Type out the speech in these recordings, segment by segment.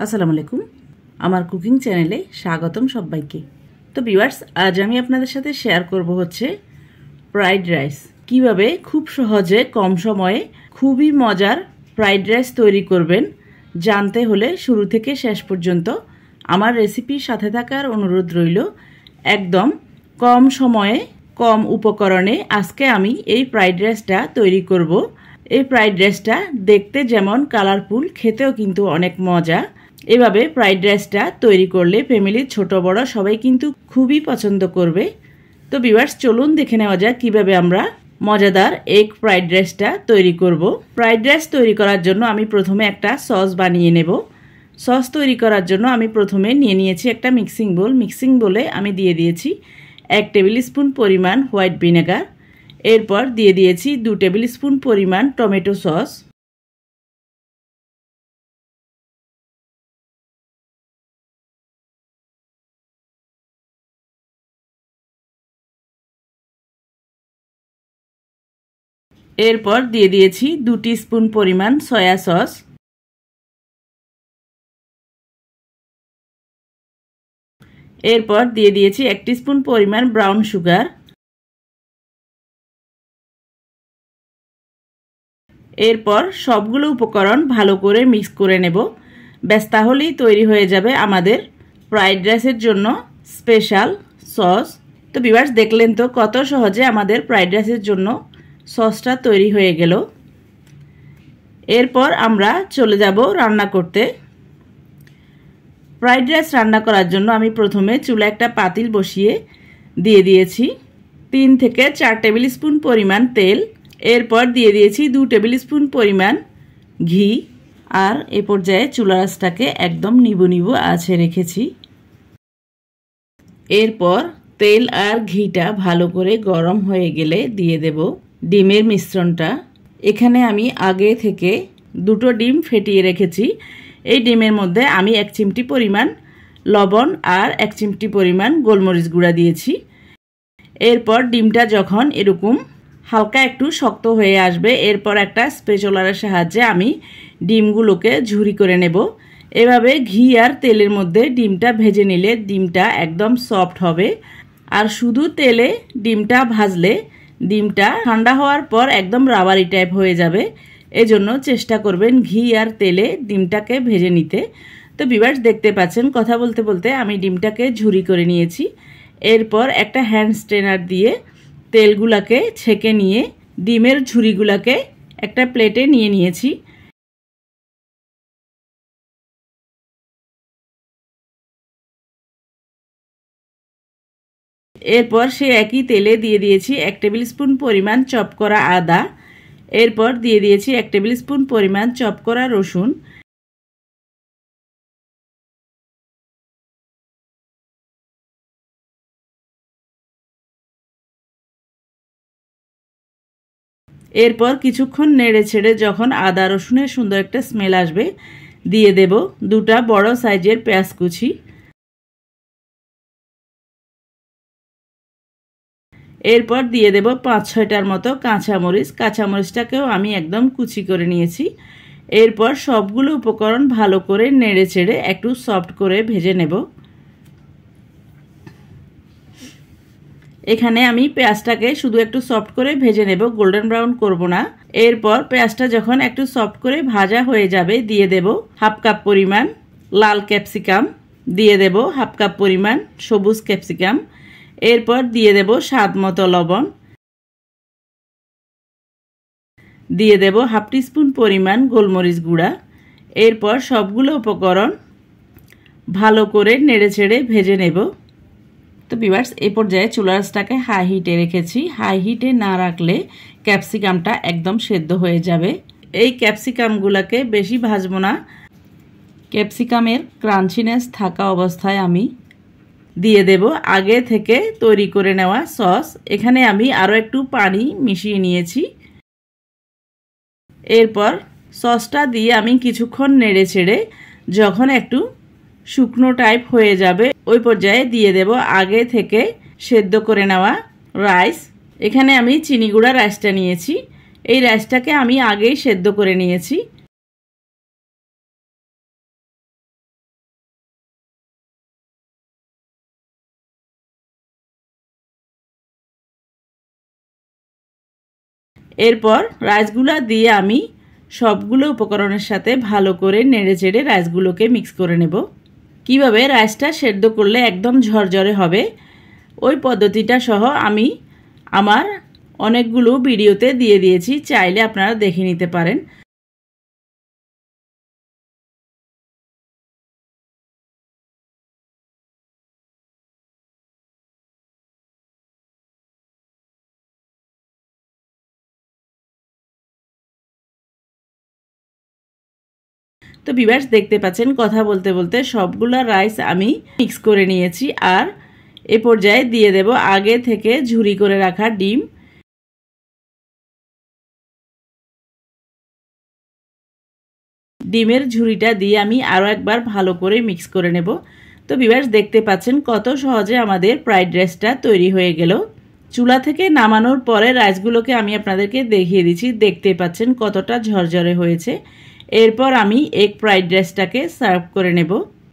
আসসালামু আলাইকুম আমার কুকিং চ্যানেলে স্বাগতম সবাইকে। তো ভিউয়ার্স, আজ আমি আপনাদের সাথে শেয়ার করব হচ্ছে ফ্রাইড রাইস। কিভাবে খুব সহজে কম সময়ে খুবই মজার ফ্রাইড রাইস তৈরি করবেন জানতে হলে শুরু থেকে শেষ পর্যন্ত আমার রেসিপির সাথে থাকার অনুরোধ রইল। একদম কম সময়ে কম উপকরণে আজকে আমি এই ফ্রাইড রাইসটা তৈরি করব। এই ফ্রাইড রাইসটা দেখতে যেমন কালারফুল, খেতেও কিন্তু অনেক মজা। এভাবে ফ্রাইড রাইসটা তৈরি করলে ফ্যামিলির ছোট বড় সবাই কিন্তু খুবই পছন্দ করবে। তো ভিউয়ার্স, চলুন দেখে নেওয়া যাক কিভাবে আমরা মজাদার এগ ফ্রাইড রাইসটা তৈরি করব। ফ্রাইড রাইস তৈরি করার জন্য আমি প্রথমে একটা সস বানিয়ে নেব। সস তৈরি করার জন্য আমি প্রথমে নিয়ে নিয়েছি একটা মিক্সিং বোল। মিক্সিং বোলে আমি দিয়ে দিয়েছি 1 টেবিল স্পুন পরিমাণ হোয়াইট ভিনেগার। এরপর দিয়ে দিয়েছি 2 টেবিল স্পুন পরিমাণ টমেটো সস। এরপর দিয়ে দিয়েছি 2 টিস্পুন পরিমাণ সয়া সস। এরপর দিয়ে দিয়েছি 1 টিস্পুন পরিমাণ ব্রাউন সুগার। এরপর সবগুলো উপকরণ ভালো করে মিক্স করে নেব। ব্যাস, তাহলেই তৈরি হয়ে যাবে আমাদের ফ্রাইড রাইসের জন্য স্পেশাল সস। তো ভিউয়ার্স, দেখলেন তো কত সহজে আমাদের ফ্রাইড রাইসের জন্য সসটা তৈরি হয়ে গেল। এরপর আমরা চলে যাব রান্না করতে। ফ্রাইড রাইস রান্না করার জন্য আমি প্রথমে চুলায় একটা পাতিল বসিয়ে দিয়ে দিয়েছি 3 থেকে 4 টেবিল স্পুন পরিমাণ তেল। এরপর দিয়ে দিয়েছি 2 টেবিল স্পুন পরিমাণ ঘি। আর এ পর্যায়ে চুলার আঁচটাকে একদম নিবু নিবু আঁচে রেখেছি। এরপর তেল আর ঘিটা ভালো করে গরম হয়ে গেলে দিয়ে দেব ডিমের মিশ্রণটা। এখানে আমি আগে থেকে 2টো ডিম ফেটিয়ে রেখেছি। এই ডিমের মধ্যে আমি 1 চিমটি পরিমাণ লবণ আর 1 চিমটি পরিমাণ গোলমরিচ গুঁড়া দিয়েছি। এরপর ডিমটা যখন এরকম হালকা একটু শক্ত হয়ে আসবে, এরপর একটা স্প্যাচুলারের সাহায্যে আমি ডিমগুলোকে ঝুরি করে নেব। এভাবে ঘি আর তেলের মধ্যে ডিমটা ভেজে নিলে ডিমটা একদম সফট হবে। আর শুধু তেলে ডিমটা ভাজলে ডিমটা ঠান্ডা হওয়ার পর একদম রাবারি টাইপ হয়ে যাবে। এজন্য চেষ্টা করবেন ঘি আর তেলে ডিমটাকে ভেজে নিতে। তো ভিউয়ার্স, দেখতে পাচ্ছেন কথা বলতে বলতে আমি ডিমটাকে ঝুরি করে নিয়েছি। এরপর একটা হ্যান্ড স্ট্রেনার দিয়ে তেলগুলাকে ছেঁকে নিয়ে ডিমের ঝুরিগুলাকে একটা প্লেটে নিয়ে নিয়েছি। এরপর সে একই তেলে দিয়ে দিয়েছি 1 টেবিল স্পুন পরিমাণ চপ করা আদা। এরপর দিয়ে দিয়েছি 1 টেবিল স্পুন পরিমাণ চপ করা রসুন। এরপর কিছুক্ষণ নেড়ে ছেড়ে যখন আদা রসুনের সুন্দর একটা স্মেল আসবে, দিয়ে দেব 2টা বড় সাইজের পেঁয়াজ কুচি। এরপর দিয়ে দেব 5-6টার মতো কাঁচামরিচ। কাঁচামরিচটাকেও আমি একদম কুচি করে নিয়েছি। এরপর সবগুলো উপকরণ ভালো করে নেড়ে ছেড়ে একটু সফট করে ভেজে নেব। এখানে আমি পেঁয়াজটাকে শুধু একটু সফট করে ভেজে নেব, গোল্ডেন ব্রাউন করব না। এরপর পেঁয়াজটা যখন একটু সফট করে ভাজা হয়ে যাবে, দিয়ে দেব 1/2 কাপ পরিমাণ লাল ক্যাপসিকাম, দিয়ে দেব 1/2 কাপ পরিমাণ সবুজ ক্যাপসিকাম। এরপর দিয়ে দেব স্বাদ মতো লবণ, দিয়ে দেব 1/2 টিস্পুন পরিমাণ গোলমরিচ গুঁড়া। এরপর সবগুলো উপকরণ ভালো করে নেড়ে ছেড়ে ভেজে নেব। তো ভিউয়ার্স, এই পর্যায়ে চুলার আঁচটাকে হাই হিটে রেখেছি। হাই হিটে না রাখলে ক্যাপসিকামটা একদম সেদ্ধ হয়ে যাবে। এই ক্যাপসিকামগুলোকে বেশি ভাজবো না। ক্যাপসিকামের ক্রাঞ্চিনেস থাকা অবস্থায় আমি দিয়ে দেব আগে থেকে তৈরি করে নেওয়া সস। এখানে আমি আরও একটু পানি মিশিয়ে নিয়েছি। এরপর সসটা দিয়ে আমি কিছুক্ষণ নেড়ে ছেড়ে যখন একটু শুকনো টাইপ হয়ে যাবে, ওই পর্যায়ে দিয়ে দেব আগে থেকে সেদ্ধ করে নেওয়া রাইস। এখানে আমি চিনি গুঁড়া রাইসটা নিয়েছি। এই রাইসটাকে আমি আগেই সেদ্ধ করে নিয়েছি। এরপর রাইসগুলো দিয়ে আমি সবগুলো উপকরণের সাথে ভালো করে নেড়ে চেড়ে রাইসগুলোকে মিক্স করে নেব। কিভাবে রাইসটা সেদ্ধ করলে একদম ঝরঝরে হবে ওই পদ্ধতিটা সহ আমি আমার অনেকগুলো ভিডিওতে দিয়ে দিয়েছি, চাইলে আপনারা দেখে নিতে পারেন। তো ভিউয়ার্স দেখতে পাচ্ছেন কথা বলতে বলতে সবগুলো রাইস আমি মিক্স করে নিয়েছি। আর এ পর্যায়ে দিয়ে দেব আগে থেকে ঝুরি করে রাখা ডিম। ডিমের ঝুরিটা দিয়ে আমি আরও একবার ভালো করে মিক্স করে নেব। তো ভিউয়ার্স দেখতে পাচ্ছেন কত সহজে আমাদের ফ্রাইড রাইসটা তৈরি হয়ে গেল। চুলা থেকে নামানোর পরে রাইসগুলোকে আমি আপনাদেরকে দেখিয়ে দিচ্ছি, দেখতে পাচ্ছেন কতটা ঝরঝরে হয়েছে। এরপর আমি এগ ফ্রাইড রাইসটাকে সার্ভ করে নেব।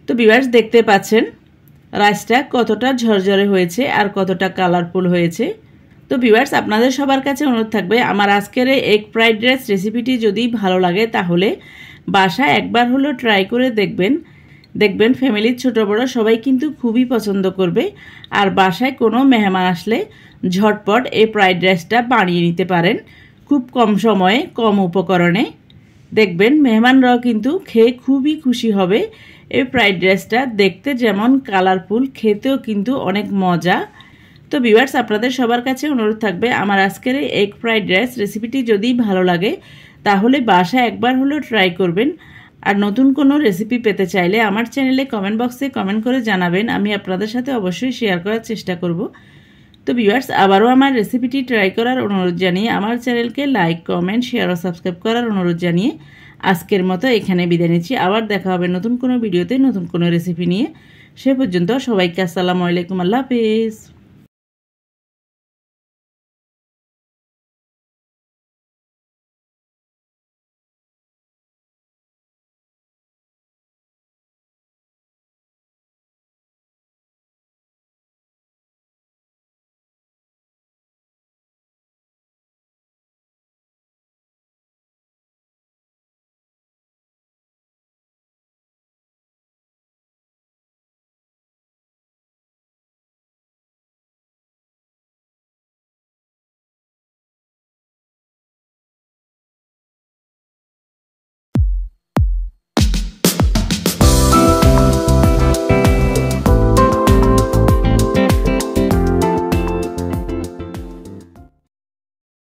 তো ভিউয়ার্স দেখতে পাচ্ছেন রাইসটা কতটা ঝরঝরে হয়েছে আর কতটা কালারফুল হয়েছে। তো ভিউয়ার্স আপনাদের সবার কাছে অনুরোধ থাকবে আমার আজকের এগ ফ্রাইড রাইস রেসিপিটি যদি ভালো লাগে তাহলে বাসায় একবার হলো ট্রাই করে দেখবেন ফ্যামিলির ছোট বড় সবাই কিন্তু খুবই পছন্দ করবে। আর বাসায় কোনো মেহমান আসলে ঝটপট এই ফ্রাইড রাইসটা বানিয়ে নিতে পারেন খুব কম সময়ে কম উপকরণে। দেখবেন মেহমানরাও কিন্তু খেয়ে খুবই খুশি হবে। এই ফ্রাইড রাইসটা দেখতে যেমন কালারফুল, খেতেও কিন্তু অনেক মজা। তো ভিউয়ার্স আপনাদের সবার কাছে অনুরোধ থাকবে আমার আজকের এই এগ ফ্রাইড রাইস রেসিপিটি যদি ভালো লাগে তাহলে বাসায় একবার হলেও ট্রাই করবেন। আর নতুন কোনো রেসিপি পেতে চাইলে আমার চ্যানেলে কমেন্ট বক্সে কমেন্ট করে জানাবেন, আমি আপনাদের সাথে অবশ্যই শেয়ার করার চেষ্টা করব। তো ভিউয়ার্স আবারও আমার রেসিপিটি ট্রাই করার অনুরোধ জানিয়ে আমার চ্যানেলকে লাইক কমেন্ট শেয়ার ও সাবস্ক্রাইব করার অনুরোধ জানিয়ে আজকের মতো এখানে বিদায় নিচ্ছি। আবার দেখা হবে নতুন কোনো ভিডিওতে নতুন কোনো রেসিপি নিয়ে। সে পর্যন্ত সবাইকে আসসালামু আলাইকুম, আল্লাহ হাফেজ।